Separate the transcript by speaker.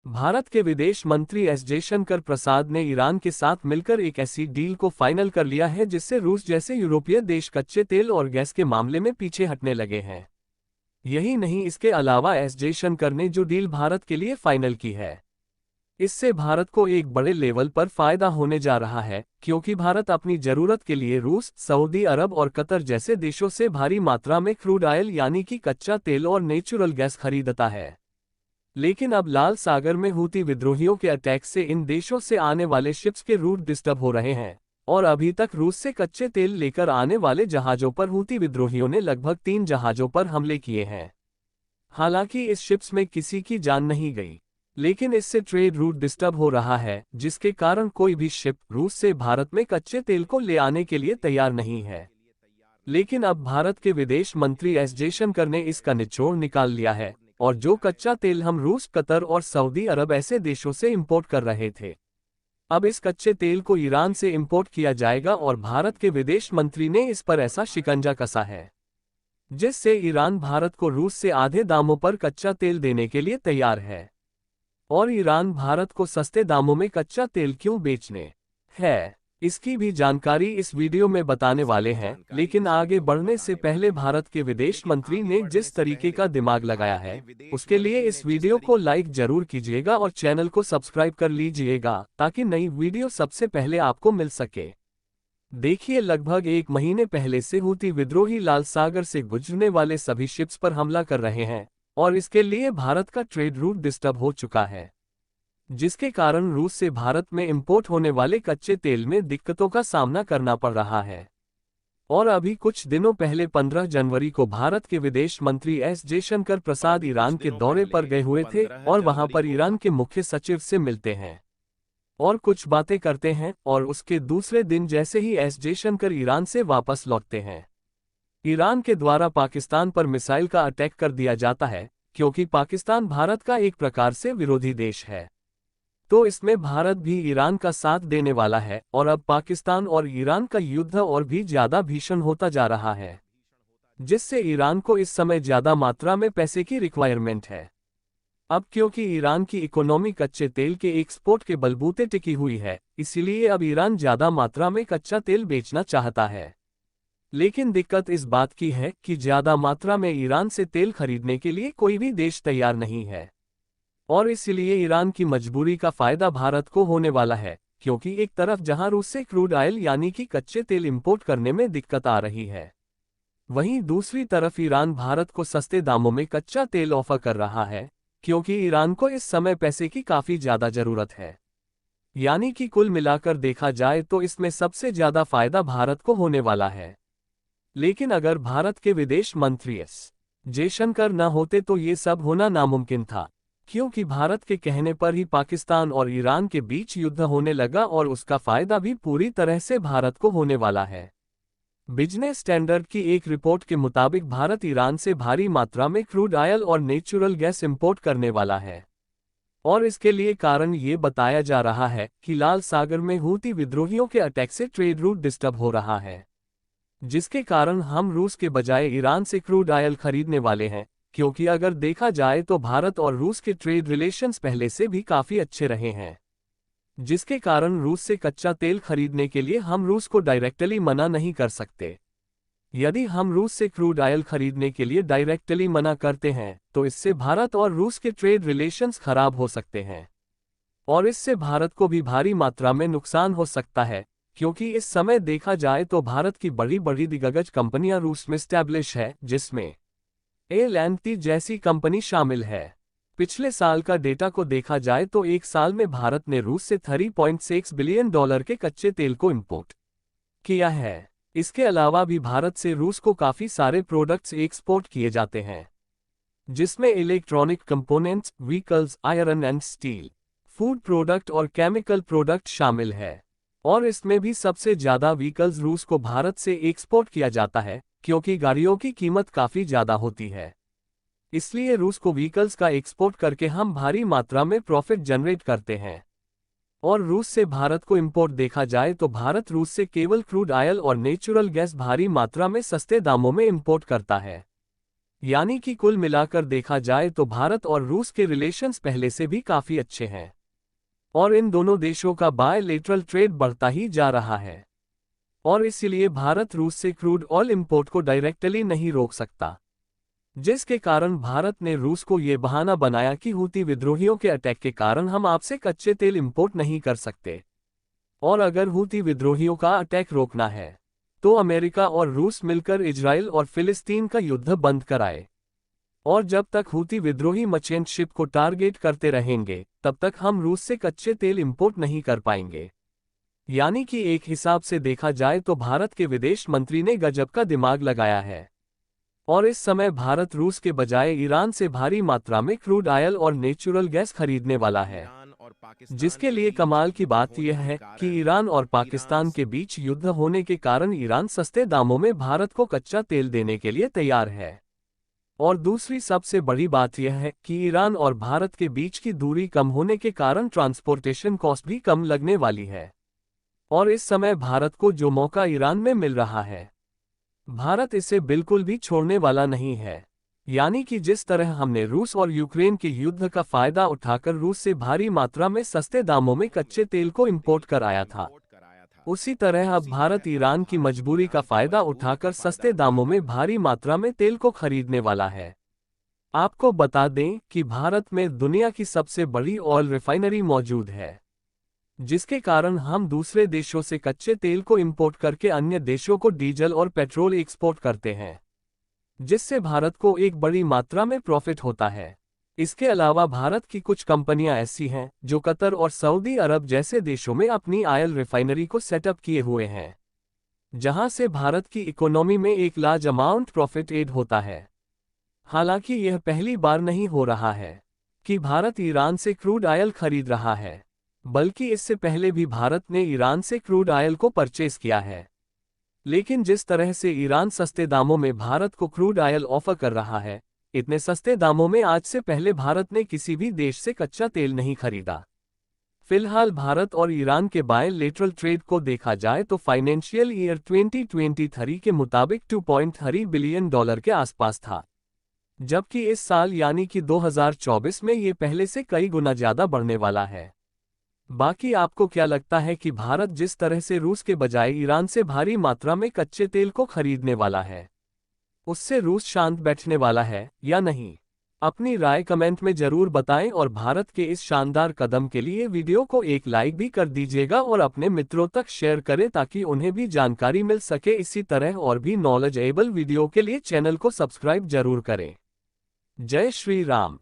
Speaker 1: भारत के विदेश मंत्री एस जयशंकर प्रसाद ने ईरान के साथ मिलकर एक ऐसी डील को फाइनल कर लिया है जिससे रूस जैसे यूरोपीय देश कच्चे तेल और गैस के मामले में पीछे हटने लगे हैं। यही नहीं, इसके अलावा एस जयशंकर ने जो डील भारत के लिए फाइनल की है, इससे भारत को एक बड़े लेवल पर फायदा होने जा रहा है, क्योंकि भारत अपनी जरूरत के लिए रूस, सऊदी अरब और कतर जैसे देशों से भारी मात्रा में क्रूड ऑयल यानी कि कच्चा तेल और नेचुरल गैस खरीदता है। लेकिन अब लाल सागर में हूती विद्रोहियों के अटैक से इन देशों से आने वाले शिप्स के रूट डिस्टर्ब हो रहे हैं, और अभी तक रूस से कच्चे तेल लेकर आने वाले जहाजों पर हूती विद्रोहियों ने लगभग 3 जहाजों पर हमले किए हैं। हालांकि इस शिप्स में किसी की जान नहीं गई, लेकिन इससे ट्रेड रूट डिस्टर्ब हो रहा है, जिसके कारण कोई भी शिप रूस से भारत में कच्चे तेल को ले आने के लिए तैयार नहीं है। लेकिन अब भारत के विदेश मंत्री एस जयशंकर ने इसका निचोड़ निकाल लिया है, और जो कच्चा तेल हम रूस, कतर और सऊदी अरब ऐसे देशों से इंपोर्ट कर रहे थे, अब इस कच्चे तेल को ईरान से इंपोर्ट किया जाएगा। और भारत के विदेश मंत्री ने इस पर ऐसा शिकंजा कसा है जिससे ईरान भारत को रूस से आधे दामों पर कच्चा तेल देने के लिए तैयार है। और ईरान भारत को सस्ते दामों में कच्चा तेल क्यों बेचने है, इसकी भी जानकारी इस वीडियो में बताने वाले हैं। लेकिन आगे बढ़ने से पहले भारत के विदेश मंत्री ने जिस तरीके का दिमाग लगाया है, उसके लिए इस वीडियो को लाइक जरूर कीजिएगा और चैनल को सब्सक्राइब कर लीजिएगा, ताकि नई वीडियो सबसे पहले आपको मिल सके। देखिए, लगभग 1 महीने पहले से हूती विद्रोही लाल सागर से गुजरने वाले सभी शिप्स पर हमला कर रहे हैं, और इसके लिए भारत का ट्रेड रूट डिस्टर्ब हो चुका है, जिसके कारण रूस से भारत में इंपोर्ट होने वाले कच्चे तेल में दिक्कतों का सामना करना पड़ रहा है। और अभी कुछ दिनों पहले 15 जनवरी को भारत के विदेश मंत्री एस जयशंकर प्रसाद ईरान के दौरे पर गए हुए थे, और वहां पर ईरान के मुख्य सचिव से मिलते हैं और कुछ बातें करते हैं, और उसके दूसरे दिन जैसे ही एस जयशंकर ईरान से वापस लौटते हैं, ईरान के द्वारा पाकिस्तान पर मिसाइल का अटैक कर दिया जाता है, क्योंकि पाकिस्तान भारत का एक प्रकार से विरोधी देश है। तो इसमें भारत भी ईरान का साथ देने वाला है, और अब पाकिस्तान और ईरान का युद्ध और भी ज्यादा भीषण होता जा रहा है, जिससे ईरान को इस समय ज्यादा मात्रा में पैसे की रिक्वायरमेंट है। अब क्योंकि ईरान की इकोनॉमी कच्चे तेल के एक्सपोर्ट के बलबूते टिकी हुई है, इसीलिए अब ईरान ज्यादा मात्रा में कच्चा तेल बेचना चाहता है। लेकिन दिक्कत इस बात की है कि ज्यादा मात्रा में ईरान से तेल खरीदने के लिए कोई भी देश तैयार नहीं है, और इसलिए ईरान की मजबूरी का फायदा भारत को होने वाला है, क्योंकि एक तरफ जहां रूस से क्रूड ऑयल यानी कि कच्चे तेल इंपोर्ट करने में दिक्कत आ रही है, वहीं दूसरी तरफ ईरान भारत को सस्ते दामों में कच्चा तेल ऑफर कर रहा है, क्योंकि ईरान को इस समय पैसे की काफी ज्यादा जरूरत है। यानी कि कुल मिलाकर देखा जाए तो इसमें सबसे ज्यादा फायदा भारत को होने वाला है। लेकिन अगर भारत के विदेश मंत्री एस जयशंकर न होते तो ये सब होना नामुमकिन था, क्योंकि भारत के कहने पर ही पाकिस्तान और ईरान के बीच युद्ध होने लगा, और उसका फायदा भी पूरी तरह से भारत को होने वाला है। बिजनेस स्टैंडर्ड की एक रिपोर्ट के मुताबिक भारत ईरान से भारी मात्रा में क्रूड ऑयल और नेचुरल गैस इंपोर्ट करने वाला है, और इसके लिए कारण ये बताया जा रहा है कि लाल सागर में हूती विद्रोहियों के अटैक से ट्रेड रूट डिस्टर्ब हो रहा है, जिसके कारण हम रूस के बजाय ईरान से क्रूड ऑयल खरीदने वाले हैं। क्योंकि अगर देखा जाए तो भारत और रूस के ट्रेड रिलेशंस पहले से भी काफी अच्छे रहे हैं, जिसके कारण रूस से कच्चा तेल खरीदने के लिए हम रूस को डायरेक्टली मना नहीं कर सकते। यदि हम रूस से क्रूड ऑयल खरीदने के लिए डायरेक्टली मना करते हैं तो इससे भारत और रूस के ट्रेड रिलेशंस खराब हो सकते हैं, और इससे भारत को भी भारी मात्रा में नुकसान हो सकता है, क्योंकि इस समय देखा जाए तो भारत की बड़ी बड़ी दिग्गज कंपनियां रूस में स्टैब्लिश है, जिसमें एल&टी जैसी कंपनी शामिल है। पिछले साल का डेटा को देखा जाए तो एक साल में भारत ने रूस से $3.6 बिलियन के कच्चे तेल को इंपोर्ट किया है। इसके अलावा भी भारत से रूस को काफी सारे प्रोडक्ट्स एक्सपोर्ट किए जाते हैं, जिसमें electronic components, vehicles, iron and steel, food product और केमिकल प्रोडक्ट शामिल है। और इसमें भी सबसे ज्यादा व्हीकल्स रूस को भारत से एक्सपोर्ट किया जाता है, क्योंकि गाड़ियों की कीमत काफी ज्यादा होती है। इसलिए रूस को व्हीकल्स का एक्सपोर्ट करके हम भारी मात्रा में प्रॉफिट जनरेट करते हैं। और रूस से भारत को इंपोर्ट देखा जाए तो भारत रूस से केवल क्रूड ऑयल और नेचुरल गैस भारी मात्रा में सस्ते दामों में इंपोर्ट करता है। यानी कि कुल मिलाकर देखा जाए तो भारत और रूस के रिलेशंस पहले से भी काफी अच्छे हैं और इन दोनों देशों का बायलेटरल ट्रेड बढ़ता ही जा रहा है और इसीलिए भारत रूस से क्रूड ऑयल इंपोर्ट को डायरेक्टली नहीं रोक सकता, जिसके कारण भारत ने रूस को ये बहाना बनाया कि हूती विद्रोहियों के अटैक के कारण हम आपसे कच्चे तेल इंपोर्ट नहीं कर सकते और अगर हूती विद्रोहियों का अटैक रोकना है तो अमेरिका और रूस मिलकर इजराइल और फिलिस्तीन का युद्ध बंद कराए और जब तक हूती विद्रोही मर्चेंट शिप को टारगेट करते रहेंगे तब तक हम रूस से कच्चे तेल इंपोर्ट नहीं कर पाएंगे। यानी कि एक हिसाब से देखा जाए तो भारत के विदेश मंत्री ने गजब का दिमाग लगाया है और इस समय भारत रूस के बजाय ईरान से भारी मात्रा में क्रूड ऑयल और नेचुरल गैस खरीदने वाला है, जिसके लिए कमाल की बात यह है कि ईरान और पाकिस्तान के बीच युद्ध होने के कारण ईरान सस्ते दामों में भारत को कच्चा तेल देने के लिए तैयार है और दूसरी सबसे बड़ी बात यह है कि ईरान और भारत के बीच की दूरी कम होने के कारण ट्रांसपोर्टेशन कॉस्ट भी कम लगने वाली है और इस समय भारत को जो मौका ईरान में मिल रहा है भारत इसे बिल्कुल भी छोड़ने वाला नहीं है। यानी कि जिस तरह हमने रूस और यूक्रेन के युद्ध का फायदा उठाकर रूस से भारी मात्रा में सस्ते दामों में कच्चे तेल को इंपोर्ट कराया था, उसी तरह अब भारत ईरान की मजबूरी का फायदा उठाकर सस्ते दामों में भारी मात्रा में तेल को खरीदने वाला है। आपको बता दें कि भारत में दुनिया की सबसे बड़ी ऑयल रिफाइनरी मौजूद है, जिसके कारण हम दूसरे देशों से कच्चे तेल को इंपोर्ट करके अन्य देशों को डीजल और पेट्रोल एक्सपोर्ट करते हैं, जिससे भारत को एक बड़ी मात्रा में प्रॉफिट होता है। इसके अलावा भारत की कुछ कंपनियां ऐसी हैं जो कतर और सऊदी अरब जैसे देशों में अपनी ऑयल रिफाइनरी को सेटअप किए हुए हैं, जहां से भारत की इकोनॉमी में एक लार्ज अमाउंट प्रॉफिट ऐड होता है। हालांकि यह पहली बार नहीं हो रहा है कि भारत ईरान से क्रूड ऑयल खरीद रहा है, बल्कि इससे पहले भी भारत ने ईरान से क्रूड ऑयल को परचेज किया है। लेकिन जिस तरह से ईरान सस्ते दामों में भारत को क्रूड ऑयल ऑफर कर रहा है, इतने सस्ते दामों में आज से पहले भारत ने किसी भी देश से कच्चा तेल नहीं खरीदा। फिलहाल भारत और ईरान के बायलेटरल ट्रेड को देखा जाए तो फाइनेंशियल ईयर 2023 के मुताबिक $2.3 बिलियन के आसपास था, जबकि इस साल यानी कि 2024 में ये पहले से कई गुना ज्यादा बढ़ने वाला है। बाकी आपको क्या लगता है कि भारत जिस तरह से रूस के बजाय ईरान से भारी मात्रा में कच्चे तेल को खरीदने वाला है, उससे रूस शांत बैठने वाला है या नहीं? अपनी राय कमेंट में जरूर बताएं और भारत के इस शानदार कदम के लिए वीडियो को एक लाइक भी कर दीजिएगा और अपने मित्रों तक शेयर करें ताकि उन्हें भी जानकारी मिल सके। इसी तरह और भी नॉलेजेबल वीडियो के लिए चैनल को सब्सक्राइब जरूर करें। जय श्री राम।